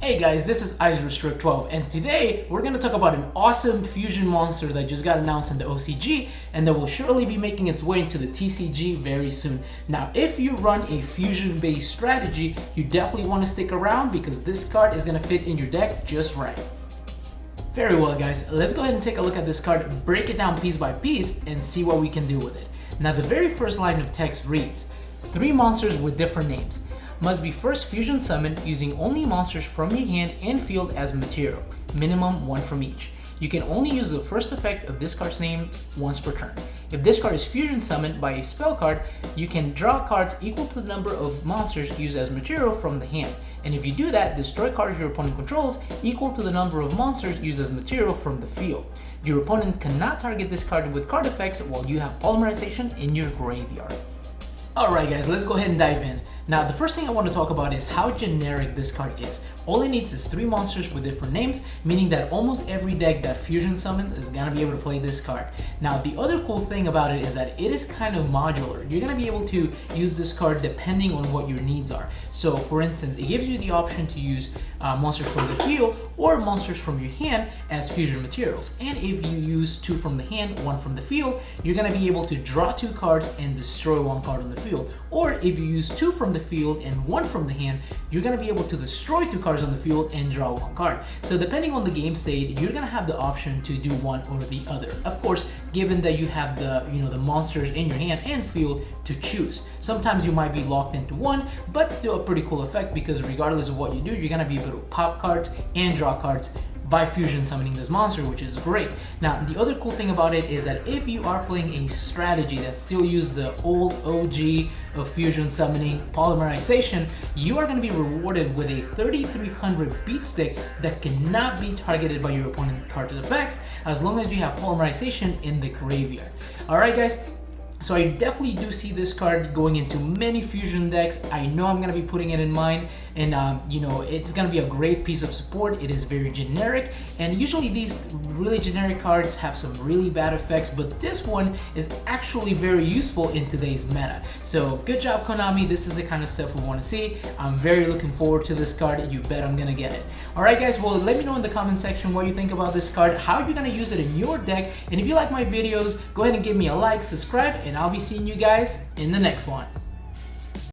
Hey guys, this is IceRestrict12 and today we're going to talk about an awesome fusion monster that just got announced in the OCG and that will surely be making its way into the TCG very soon. Now if you run a fusion based strategy, you definitely want to stick around because this card is going to fit in your deck just right. Very well guys, let's go ahead and take a look at this card, break it down piece by piece and see what we can do with it. Now the very first line of text reads, 3 monsters with different names. Must be first fusion summoned using only monsters from your hand and field as material, minimum 1 from each. You can only use the first effect of this card's name once per turn. If this card is fusion summoned by a spell card, you can draw cards equal to the number of monsters used as material from the hand. And if you do that, destroy cards your opponent controls equal to the number of monsters used as material from the field. Your opponent cannot target this card with card effects while you have Polymerization in your graveyard. Alright guys, let's go ahead and dive in. Now the first thing I want to talk about is how generic this card is. All it needs is 3 monsters with different names, meaning that almost every deck that fusion summons is going to be able to play this card. Now the other cool thing about it is that it is kind of modular. You're going to be able to use this card depending on what your needs are. So for instance, it gives you the option to use monsters from the field or monsters from your hand as fusion materials. And if you use 2 from the hand, 1 from the field, you're going to be able to draw 2 cards and destroy 1 card on the field. Or if you use 2 from the field and 1 from the hand, you're going to be able to destroy 2 cards on the field and draw 1 card. So depending on the game state, you're going to have the option to do one or the other. Of course, given that you have the the monsters in your hand and field to choose. Sometimes you might be locked into one, but still a pretty cool effect because regardless of what you do, you're going to be able to pop cards and draw cards by fusion summoning this monster, which is great. Now, the other cool thing about it is that if you are playing a strategy that still uses the old OG of fusion summoning, Polymerization, you are going to be rewarded with a 3300 beat stick that cannot be targeted by your opponent's card's effects as long as you have Polymerization in the graveyard. Alright guys, so I definitely do see this card going into many fusion decks. I know I'm going to be putting it in mine, and it's going to be a great piece of support. It is very generic, and usually these really generic cards have some really bad effects, but this one is actually very useful in today's meta. So good job Konami, this is the kind of stuff we want to see. I'm very looking forward to this card. You bet I'm going to get it. Alright guys, well let me know in the comment section what you think about this card, how you're going to use it in your deck, and if you like my videos, go ahead and give me a like, subscribe, and I'll be seeing you guys in the next one.